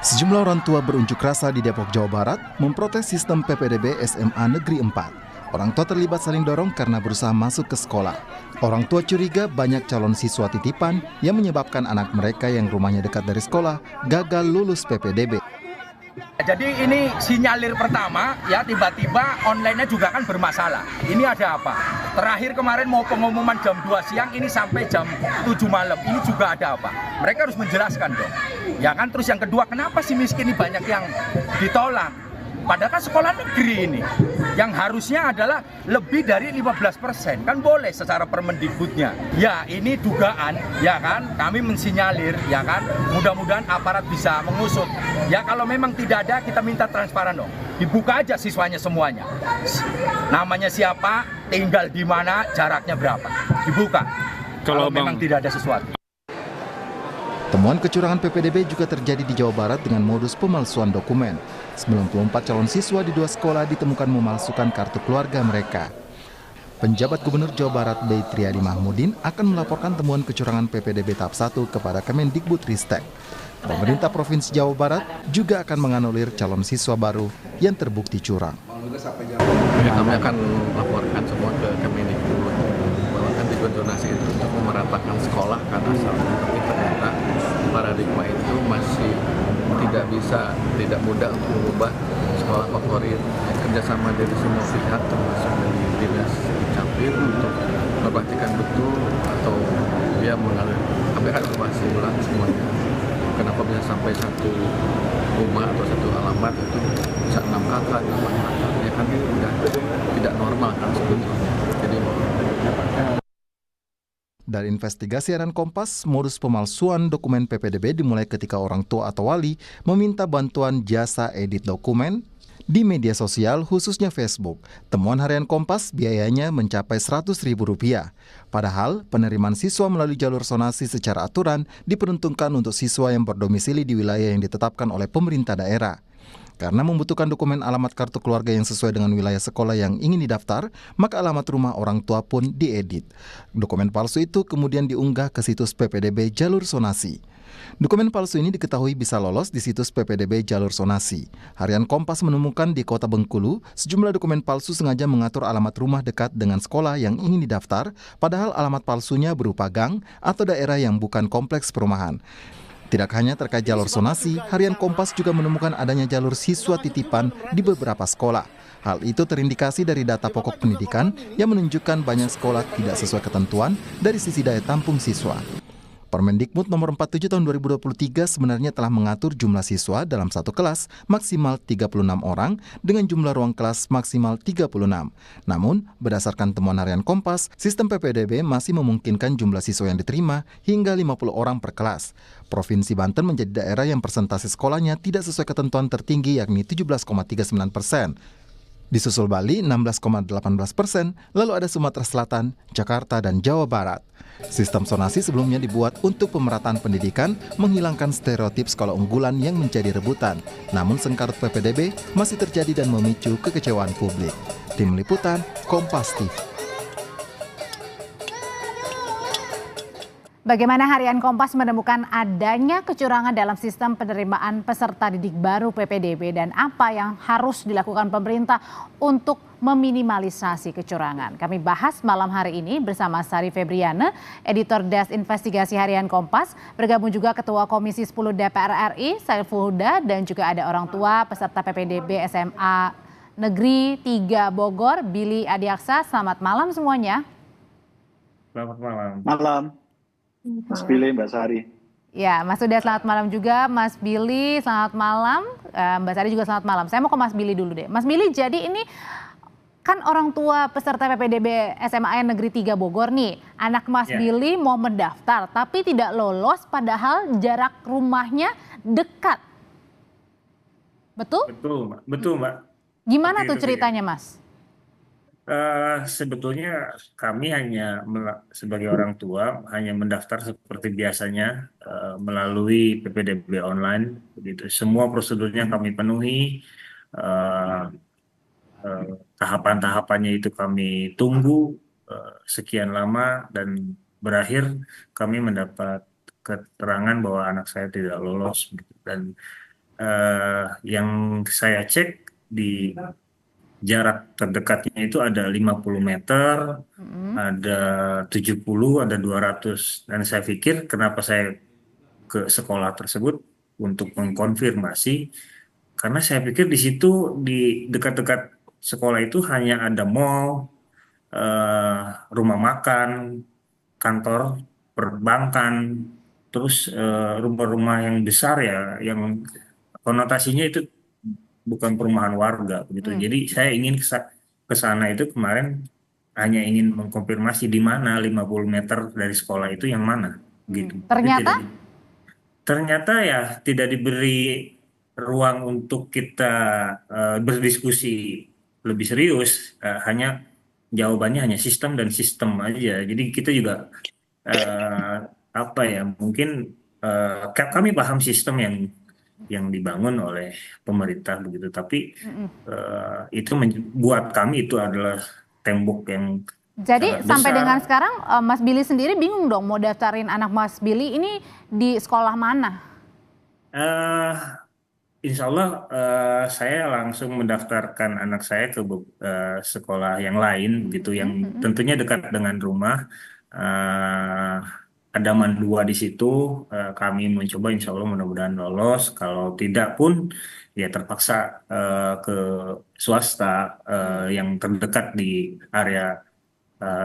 Sejumlah orang tua berunjuk rasa di Depok, Jawa Barat memprotes sistem PPDB SMA Negeri 4. Orang tua terlibat saling dorong karena berusaha masuk ke sekolah. Orang tua curiga banyak calon siswa titipan yang menyebabkan anak mereka yang rumahnya dekat dari sekolah gagal lulus PPDB. Jadi ini sinyalir pertama ya, tiba-tiba online-nya juga kan bermasalah. Ini ada apa? Terakhir kemarin mau pengumuman jam 2 siang, ini sampai jam 7 malam. Ini juga ada apa? Mereka harus menjelaskan dong. Ya kan, terus yang kedua, kenapa si miskin ini banyak yang ditolak? Padahal kan sekolah negeri ini yang harusnya adalah lebih dari 15%, kan boleh secara Permendikbudnya. Ya ini dugaan, ya kan, kami mensinyalir, ya kan, mudah-mudahan aparat bisa mengusut. Ya kalau memang tidak ada, kita minta transparan dong, dibuka aja siswanya semuanya. Namanya siapa, tinggal di mana, jaraknya berapa, dibuka. Kalau memang tidak ada sesuatu. Temuan kecurangan PPDB juga terjadi di Jawa Barat dengan modus pemalsuan dokumen. 94 calon siswa di 2 sekolah ditemukan memalsukan kartu keluarga mereka. Penjabat Gubernur Jawa Barat B. Triadi Mahmudin akan melaporkan temuan kecurangan PPDB tahap 1 kepada Kemendikbudristek. Pemerintah Provinsi Jawa Barat juga akan menganulir calon siswa baru yang terbukti curang. Ya, kami akan laporkan semua ke Kemendikbud bahwa kan tujuan zonasi itu untuk memeratakan sekolah kan asalnya, tapi ternyata paradigma itu masih tidak mudah untuk mengubah sekolah favorit. Kerjasama dari semua pihak termasuk dari dinas Capil untuk memperhatikan betul atau dia mengalir. Kami akan evaluasi ulang semuanya. Kenapa bisa sampai satu rumah atau satu alamat itu bisa 6 kakak, 8 kakak? Ya kan ini udah tidak normal kan sebetulnya. Jadi dari investigasi harian Kompas, modus pemalsuan dokumen PPDB dimulai ketika orang tua atau wali meminta bantuan jasa edit dokumen di media sosial, khususnya Facebook. Temuan harian Kompas biayanya mencapai Rp100.000. Padahal penerimaan siswa melalui jalur zonasi secara aturan diperuntukkan untuk siswa yang berdomisili di wilayah yang ditetapkan oleh pemerintah daerah. Karena membutuhkan dokumen alamat kartu keluarga yang sesuai dengan wilayah sekolah yang ingin didaftar, maka alamat rumah orang tua pun diedit. Dokumen palsu itu kemudian diunggah ke situs PPDB jalur zonasi. Dokumen palsu ini diketahui bisa lolos di situs PPDB jalur zonasi. Harian Kompas menemukan di Kota Bengkulu, sejumlah dokumen palsu sengaja mengatur alamat rumah dekat dengan sekolah yang ingin didaftar, padahal alamat palsunya berupa gang atau daerah yang bukan kompleks perumahan. Tidak hanya terkait jalur zonasi, harian Kompas juga menemukan adanya jalur siswa titipan di beberapa sekolah. Hal itu terindikasi dari data pokok pendidikan yang menunjukkan banyak sekolah tidak sesuai ketentuan dari sisi daya tampung siswa. Permendikbud nomor 47 tahun 2023 sebenarnya telah mengatur jumlah siswa dalam satu kelas maksimal 36 orang dengan jumlah ruang kelas maksimal 36. Namun, berdasarkan temuan harian Kompas, sistem PPDB masih memungkinkan jumlah siswa yang diterima hingga 50 orang per kelas. Provinsi Banten menjadi daerah yang persentase sekolahnya tidak sesuai ketentuan tertinggi yakni 17,39%. Disusul Bali 16,18%, lalu ada Sumatera Selatan, Jakarta, dan Jawa Barat. Sistem zonasi sebelumnya dibuat untuk pemerataan pendidikan, menghilangkan stereotip sekolah unggulan yang menjadi rebutan. Namun sengkarut PPDB masih terjadi dan memicu kekecewaan publik. Tim Liputan, Kompas TV. Bagaimana harian Kompas menemukan adanya kecurangan dalam sistem penerimaan peserta didik baru PPDB dan apa yang harus dilakukan pemerintah untuk meminimalisasi kecurangan. Kami bahas malam hari ini bersama Sari Febriana, editor Desk Investigasi Harian Kompas, bergabung juga Ketua Komisi 10 DPR RI, Saiful Huda, dan juga ada orang tua peserta PPDB SMA Negeri 3 Bogor, Billy Adiaksa. Selamat malam semuanya. Selamat malam. Malam. Mas Billy, Mbak Sari. Ya, Mas Huda selamat malam juga, Mas Billy selamat malam, Mbak Sari juga selamat malam. Saya mau ke Mas Billy dulu deh. Mas Billy, jadi ini kan orang tua peserta PPDB SMA Negeri 3 Bogor nih, anak Mas Billy mau mendaftar tapi tidak lolos padahal jarak rumahnya dekat. Betul? Betul, Mbak. Gimana tuh ceritanya, Mas? Sebetulnya kami hanya sebagai orang tua hanya mendaftar seperti biasanya melalui PPDB online begitu. Semua prosedurnya kami penuhi, tahapan-tahapannya itu kami tunggu sekian lama dan berakhir kami mendapat keterangan bahwa anak saya tidak lolos begitu. Dan yang saya cek di jarak terdekatnya itu ada 50 meter, ada 70, ada 200. Dan saya pikir kenapa saya ke sekolah tersebut untuk mengkonfirmasi, karena saya pikir di situ di dekat-dekat sekolah itu hanya ada mall, eh, rumah makan, kantor perbankan, terus rumah-rumah yang besar ya, yang konotasinya itu bukan perumahan warga begitu. Jadi saya ingin ke sana itu kemarin hanya ingin mengkonfirmasi di mana 50 meter dari sekolah itu yang mana gitu. Jadi Ternyata ternyata ya tidak diberi ruang untuk kita berdiskusi lebih serius. Hanya jawabannya hanya sistem dan sistem aja. Jadi kita juga eh, apa ya, mungkin kami paham sistem yang dibangun oleh pemerintah begitu, tapi itu buat kami itu adalah tembok yang jadi sangat sampai besar. dengan sekarang Mas Billy sendiri bingung dong mau daftarin anak Mas Billy ini di sekolah mana? eh Insya Allah saya langsung mendaftarkan anak saya ke sekolah yang lain gitu, yang tentunya dekat dengan rumah. Eh, ada Mandua di situ. Kami mencoba, Insya Allah mudah-mudahan lolos. Kalau tidak pun ya terpaksa ke swasta yang terdekat di area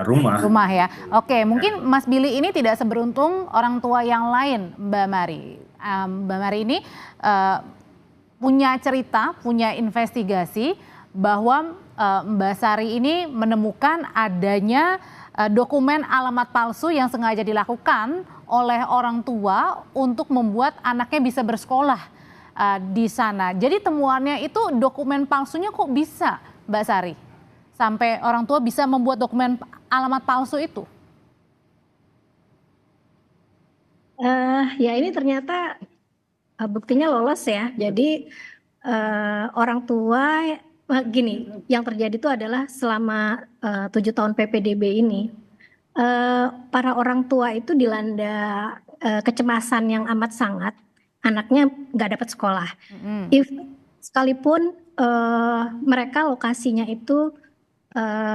rumah. Rumah ya. Oke, mungkin Mas Billy ini tidak seberuntung orang tua yang lain, Mbak Mari. Mbak Mari ini eh, punya cerita, punya investigasi bahwa Mbak Sari ini menemukan adanya dokumen alamat palsu yang sengaja dilakukan oleh orang tua untuk membuat anaknya bisa bersekolah di sana. Jadi temuannya itu dokumen palsunya kok bisa, Mbak Sari? Sampai orang tua bisa membuat dokumen alamat palsu itu? Ya ini ternyata buktinya lolos ya. Jadi orang tua gini, yang terjadi itu adalah selama 7 tahun PPDB ini, para orang tua itu dilanda kecemasan yang amat sangat, anaknya nggak dapat sekolah. If sekalipun mereka lokasinya itu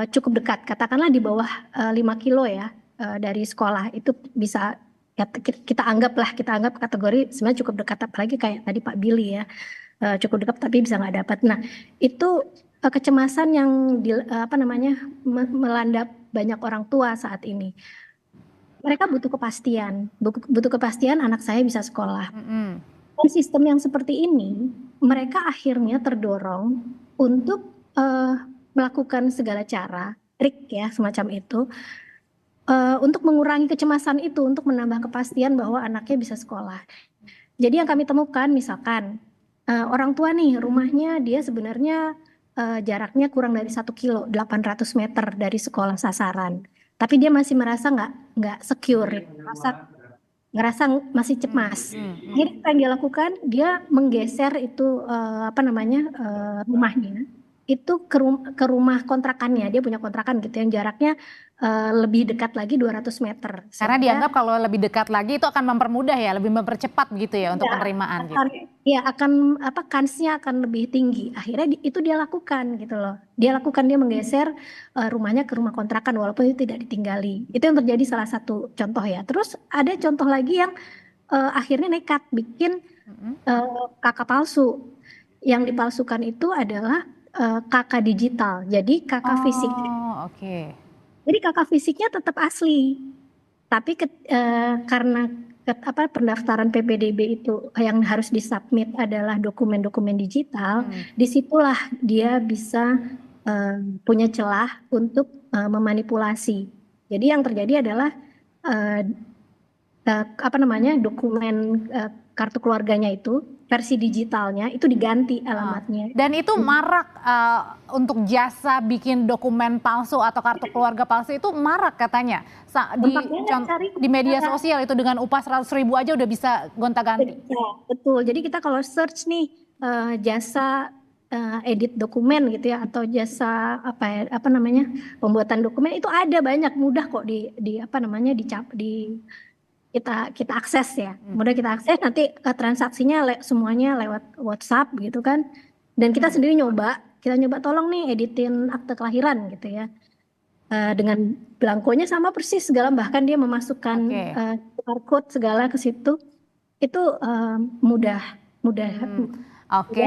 cukup dekat, katakanlah di bawah 5 kilo ya dari sekolah, itu bisa ya, kita anggap kategori sebenarnya cukup dekat, apalagi kayak tadi Pak Billy ya, cukup dekat tapi bisa nggak dapat. Nah itu kecemasan yang melanda banyak orang tua saat ini. Mereka butuh kepastian anak saya bisa sekolah. Dan sistem yang seperti ini, mereka akhirnya terdorong untuk melakukan segala cara, trik ya semacam itu, untuk mengurangi kecemasan itu, untuk menambah kepastian bahwa anaknya bisa sekolah. Jadi yang kami temukan misalkan orang tua nih rumahnya dia sebenarnya jaraknya kurang dari 1 kilo, 800 meter dari sekolah sasaran. Tapi dia masih merasa nggak secure, ngerasa masih cemas. Jadi apa yang dia lakukan? Dia menggeser itu rumahnya itu ke rumah kontrakannya. Dia punya kontrakan gitu yang jaraknya lebih dekat lagi 200 meter. Karena dianggap kalau lebih dekat lagi itu akan mempermudah ya, lebih mempercepat gitu ya untuk penerimaan. Kansnya akan lebih tinggi. Akhirnya itu dia lakukan gitu loh. Dia menggeser rumahnya ke rumah kontrakan walaupun itu tidak ditinggali. Itu yang terjadi salah satu contoh ya. Terus ada contoh lagi yang akhirnya nekat bikin KK palsu. Yang dipalsukan itu adalah KK digital. Jadi KK fisik. Oke. Jadi KK fisiknya tetap asli. Tapi karena pendaftaran PPDB itu yang harus disubmit adalah dokumen-dokumen digital, disitulah dia bisa punya celah untuk memanipulasi. Jadi yang terjadi adalah dokumen kartu keluarganya itu versi digitalnya itu diganti alamatnya. Dan itu marak untuk jasa bikin dokumen palsu atau kartu keluarga palsu itu marak katanya. Di media sosial itu dengan upah 100.000 aja udah bisa gonta-ganti. Ya, betul. Jadi kita kalau search nih jasa edit dokumen gitu ya, atau jasa pembuatan dokumen itu ada banyak, mudah kok kita akses ya, mudah kita akses, nanti transaksinya semuanya lewat WhatsApp gitu kan, dan kita sendiri kita nyoba tolong nih editin akte kelahiran gitu ya, dengan belangkonya sama persis segala, bahkan dia memasukkan QR code segala ke situ, itu mudah. Oke.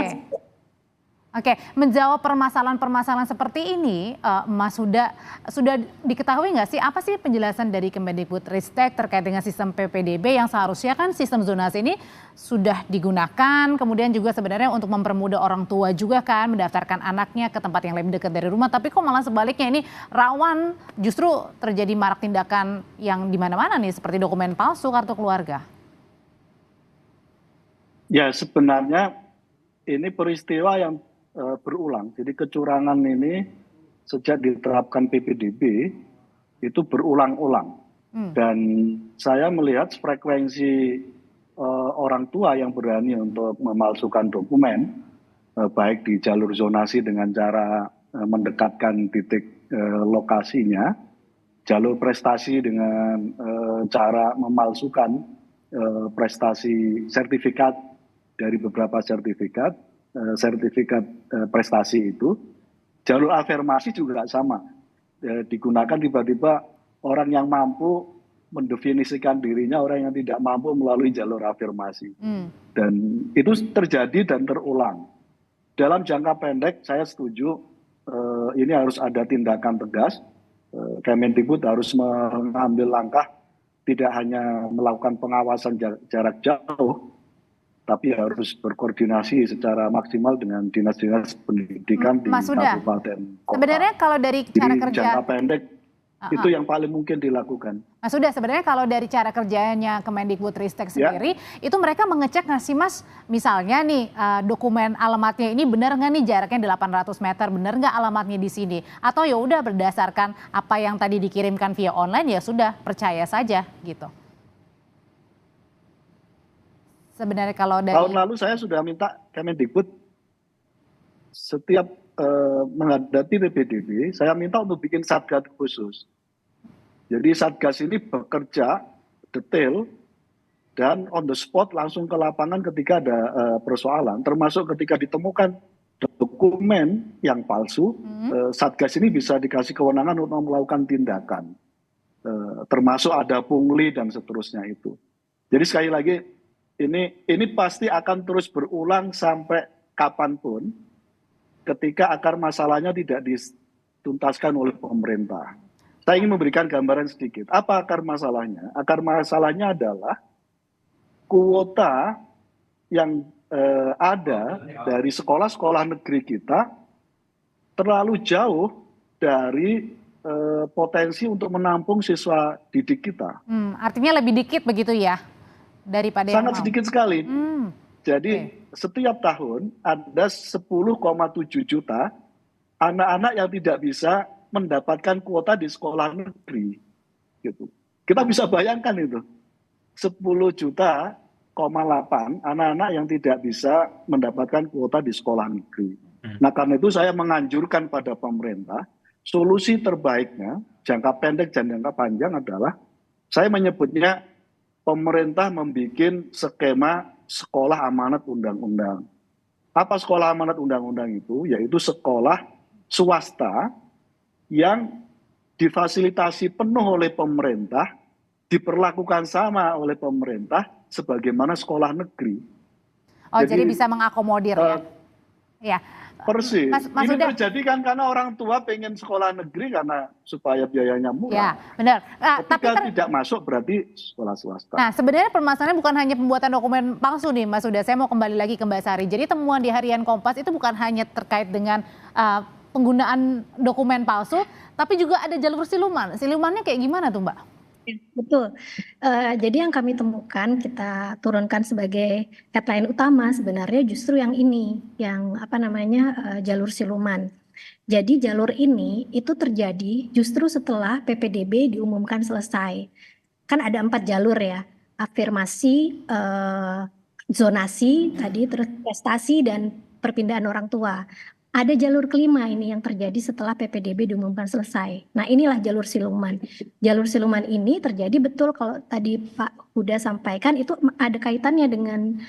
Oke, menjawab permasalahan-permasalahan seperti ini, Mas Huda, sudah diketahui nggak sih apa sih penjelasan dari Kemendikbudristek terkait dengan sistem PPDB yang seharusnya kan sistem zonasi ini sudah digunakan, kemudian juga sebenarnya untuk mempermudah orang tua juga kan mendaftarkan anaknya ke tempat yang lebih dekat dari rumah, tapi kok malah sebaliknya ini rawan justru terjadi marak tindakan yang di mana-mana nih seperti dokumen palsu, kartu keluarga. Ya, sebenarnya ini peristiwa yang berulang. Jadi kecurangan ini sejak diterapkan PPDB itu berulang-ulang. Dan saya melihat frekuensi orang tua yang berani untuk memalsukan dokumen, baik di jalur zonasi dengan cara mendekatkan titik lokasinya, jalur prestasi dengan cara memalsukan prestasi sertifikat dari beberapa sertifikat prestasi itu, jalur afirmasi juga sama, digunakan tiba-tiba orang yang mampu mendefinisikan dirinya, orang yang tidak mampu melalui jalur afirmasi, dan itu terjadi dan terulang. Dalam jangka pendek saya setuju ini harus ada tindakan tegas, Kemendikbud harus mengambil langkah, tidak hanya melakukan pengawasan jarak jauh, tapi harus berkoordinasi secara maksimal dengan dinas-dinas pendidikan di kabupaten kota. Sebenarnya kalau dari cara kerja jangka pendek itu yang paling mungkin dilakukan. Mas Huda, sebenarnya kalau dari cara kerjanya Kemendikbudristek sendiri, itu mereka mengecek nggak sih Mas, misalnya nih dokumen alamatnya ini benar nggak nih jaraknya 800 meter, benar nggak alamatnya di sini? Atau ya udah berdasarkan apa yang tadi dikirimkan via online ya sudah percaya saja gitu. Sebenarnya kalau dari tahun lalu saya sudah minta Kemendikbud setiap menghadapi PPDB, saya minta untuk bikin satgas khusus. Jadi satgas ini bekerja detail dan on the spot langsung ke lapangan ketika ada persoalan, termasuk ketika ditemukan dokumen yang palsu, satgas ini bisa dikasih kewenangan untuk melakukan tindakan, termasuk ada pungli dan seterusnya itu. Jadi sekali lagi, ini pasti akan terus berulang sampai kapanpun ketika akar masalahnya tidak dituntaskan oleh pemerintah. Saya ingin memberikan gambaran sedikit. Apa akar masalahnya? Akar masalahnya adalah kuota yang ada dari sekolah-sekolah negeri kita terlalu jauh dari potensi untuk menampung siswa didik kita. Artinya lebih dikit begitu ya? Daripada sangat sedikit sekali. Jadi setiap tahun ada 10,7 juta anak-anak yang tidak bisa mendapatkan kuota di sekolah negeri. Gitu. Kita bisa bayangkan itu. 10,8 juta anak-anak yang tidak bisa mendapatkan kuota di sekolah negeri. Nah, karena itu saya menganjurkan pada pemerintah, solusi terbaiknya jangka pendek dan jangka panjang adalah, saya menyebutnya pemerintah membuat skema sekolah amanat undang-undang. Apa sekolah amanat undang-undang itu? Yaitu sekolah swasta yang difasilitasi penuh oleh pemerintah, diperlakukan sama oleh pemerintah sebagaimana sekolah negeri. Oh, jadi bisa mengakomodir ya? Ya. Persis. Mas ini Huda, terjadi kan karena orang tua pengen sekolah negeri karena supaya biayanya murah. Ya, benar. Nah, ketika tidak masuk berarti sekolah swasta. Nah, sebenarnya permasalahannya bukan hanya pembuatan dokumen palsu nih, Mas Huda. Saya mau kembali lagi ke Mbak Sari. Jadi temuan di Harian Kompas itu bukan hanya terkait dengan penggunaan dokumen palsu, tapi juga ada jalur siluman. Silumannya kayak gimana tuh, Mbak? Betul. Jadi yang kami temukan, kita turunkan sebagai headline utama sebenarnya justru yang ini, yang jalur siluman. Jadi jalur ini itu terjadi justru setelah PPDB diumumkan selesai. Kan ada 4 jalur ya, afirmasi, zonasi, tadi terus prestasi dan perpindahan orang tua. Ada jalur kelima ini yang terjadi setelah PPDB diumumkan selesai. Nah, inilah jalur siluman. Jalur siluman ini terjadi betul kalau tadi Pak Huda sampaikan itu ada kaitannya dengan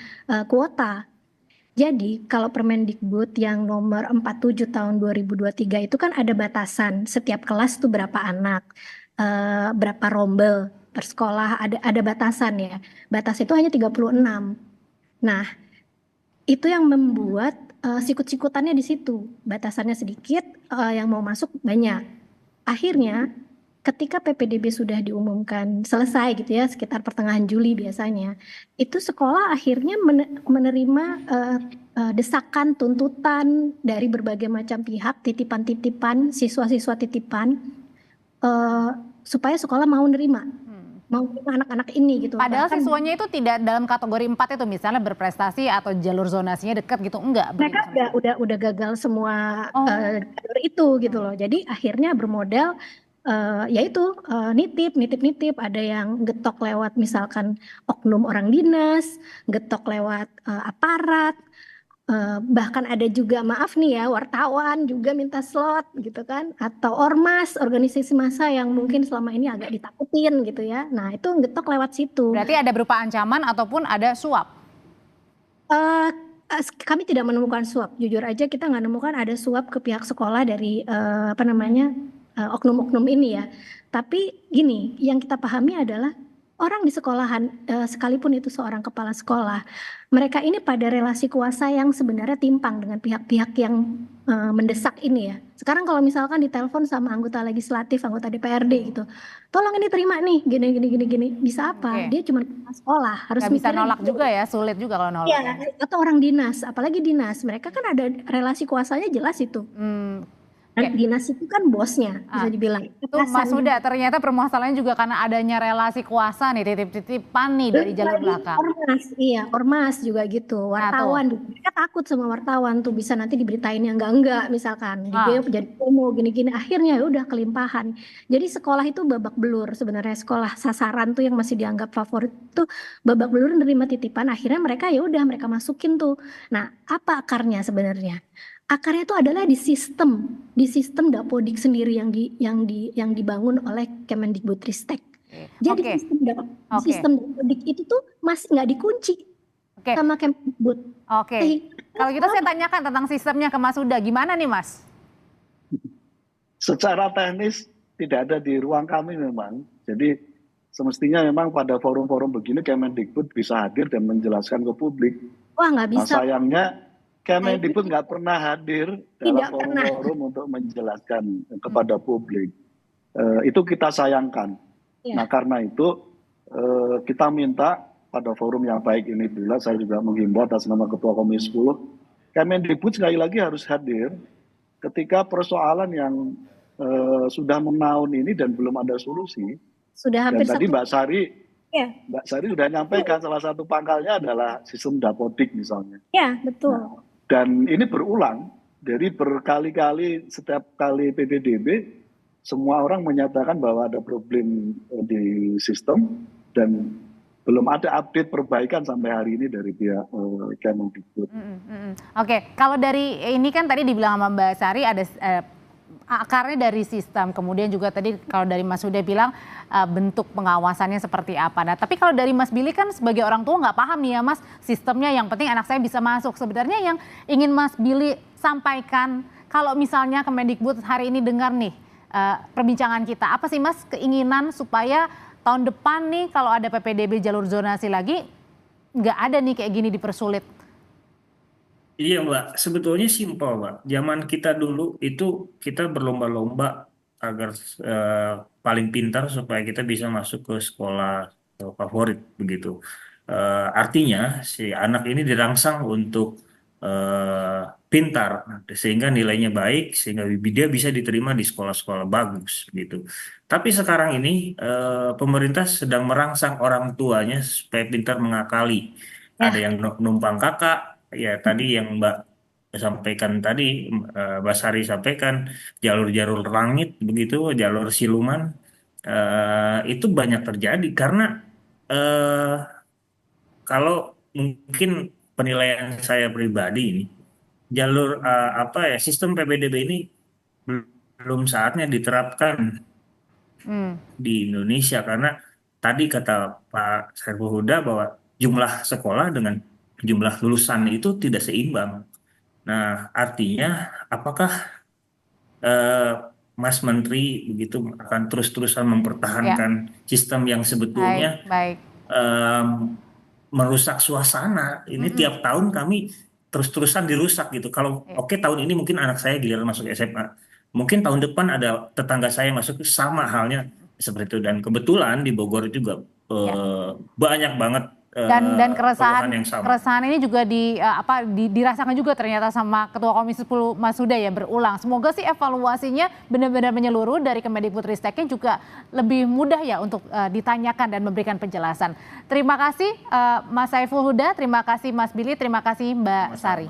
kuota. Jadi, kalau Permendikbud yang nomor 47 tahun 2023 itu kan ada batasan setiap kelas tuh berapa anak, berapa rombel per sekolah, ada batasan ya. Batas itu hanya 36. Nah, itu yang membuat sikut-sikutannya di situ. Batasannya sedikit, yang mau masuk banyak. Akhirnya, ketika PPDB sudah diumumkan selesai gitu ya, sekitar pertengahan Juli biasanya, itu sekolah akhirnya menerima desakan, tuntutan dari berbagai macam pihak, titipan-titipan, siswa-siswa titipan, supaya sekolah mau nerima anak-anak ini gitu. Padahal Bahkan siswanya itu tidak dalam kategori 4 itu, misalnya berprestasi atau jalur zonasinya dekat gitu, enggak. mereka udah gagal semua jalur itu gitu loh. Jadi akhirnya bermodal yaitu nitip, ada yang getok lewat misalkan oknum orang dinas, getok lewat aparat, bahkan ada juga maaf nih ya wartawan juga minta slot gitu kan, atau ormas organisasi massa yang mungkin selama ini agak ditakutin gitu ya. Nah itu getok lewat situ. Berarti ada berupa ancaman ataupun ada suap? Kami tidak menemukan suap. Jujur aja kita nggak nemukan ada suap ke pihak sekolah dari oknum-oknum ini ya. Tapi gini, yang kita pahami adalah orang di sekolahan, sekalipun itu seorang kepala sekolah, mereka ini pada relasi kuasa yang sebenarnya timpang dengan pihak-pihak yang mendesak ini ya. Sekarang kalau misalkan ditelepon sama anggota legislatif, anggota DPRD gitu, tolong ini terima nih, gini, bisa apa? Oke. Dia cuma kepala sekolah, harus Nggak bisa mikirin nolak gitu. juga ya, sulit juga kalau nolak. Iya, atau orang dinas, apalagi dinas, mereka kan ada relasi kuasanya jelas itu. Dan dinas itu kan bosnya, bisa dibilang. Itu Mas Huda, ternyata permasalahannya juga karena adanya relasi kuasa nih, titip-titipan nih dari jalur belakang. Ormas juga gitu. Wartawan, mereka takut sama wartawan tuh bisa nanti diberitain yang enggak misalkan. Dia jadi promo gini-gini, akhirnya ya udah kelimpahan. Jadi sekolah itu babak belur sebenarnya, sekolah sasaran tuh yang masih dianggap favorit tuh babak belur nerima titipan, akhirnya mereka ya udah mereka masukin tuh. Nah, apa akarnya sebenarnya? Akarnya itu adalah di sistem Dapodik sendiri yang dibangun oleh Kemendikbudristek. Jadi sistem Dapodik itu tuh masih nggak dikunci sama Kemendikbud. Kalau gitu saya tanyakan tentang sistemnya ke Mas Huda, gimana nih Mas? Secara teknis tidak ada di ruang kami memang. Jadi semestinya memang pada forum-forum begini Kemendikbud bisa hadir dan menjelaskan ke publik. Wah nggak bisa. Nah, sayangnya Kemendikbud nggak pernah hadir dalam forum-forum untuk menjelaskan kepada publik. Itu kita sayangkan. Nah karena itu kita minta pada forum yang baik ini pula, saya juga menghimbau atas nama Ketua Komisi 10, Kemendikbud sekali lagi harus hadir ketika persoalan yang sudah menaun ini dan belum ada solusi. Sudah hampir dan tadi Mbak Sari sudah nyampaikan salah satu pangkalnya adalah sistem Dapodik misalnya. Ya betul. Nah, dan ini berulang dari berkali-kali setiap kali PPDB semua orang menyatakan bahwa ada problem di sistem dan belum ada update perbaikan sampai hari ini dari pihak Kemendikbud. Oke, kalau dari ini kan tadi dibilang sama Mbak Sari ada akarnya dari sistem, kemudian juga tadi kalau dari Mas Huda bilang bentuk pengawasannya seperti apa. Nah tapi kalau dari Mas Billy kan sebagai orang tua nggak paham nih ya Mas sistemnya, yang penting anak saya bisa masuk. Sebenarnya yang ingin Mas Billy sampaikan kalau misalnya Kemendikbud hari ini dengar nih perbincangan kita, apa sih Mas keinginan supaya tahun depan nih kalau ada PPDB jalur zonasi lagi nggak ada nih kayak gini dipersulit? Iya Mbak, sebetulnya simpel Mbak. Zaman kita dulu itu kita berlomba-lomba agar paling pintar supaya kita bisa masuk ke sekolah favorit begitu. Artinya si anak ini dirangsang untuk pintar sehingga nilainya baik sehingga dia bisa diterima di sekolah-sekolah bagus gitu. Tapi sekarang ini pemerintah sedang merangsang orang tuanya supaya pintar mengakali. Ada yang numpang kakak. Ya tadi yang Mbak sampaikan tadi, Mbak Sari sampaikan jalur-jalur langit begitu, jalur siluman itu banyak terjadi karena kalau mungkin penilaian saya pribadi ini jalur sistem PPDB ini belum saatnya diterapkan di Indonesia, karena tadi kata Pak Saiful Huda bahwa jumlah sekolah dengan jumlah lulusan itu tidak seimbang. Nah, artinya apakah Mas Menteri begitu akan terus-terusan mempertahankan sistem yang sebetulnya Baik. merusak suasana? Ini tiap tahun kami terus-terusan dirusak gitu. Kalau oke, tahun ini mungkin anak saya giliran masuk SMA, mungkin tahun depan ada tetangga saya masuk, sama halnya seperti itu. Dan kebetulan di Bogor juga banyak banget Dan keluhan yang sama. keresahan ini juga dirasakan juga ternyata sama Ketua Komisi 10 Mas Huda ya, berulang. Semoga sih evaluasinya benar-benar menyeluruh dari Kemendikbudristeknya juga lebih mudah ya untuk ditanyakan dan memberikan penjelasan. Terima kasih Mas Saiful Huda, terima kasih Mas Billy, terima kasih Mbak Sari.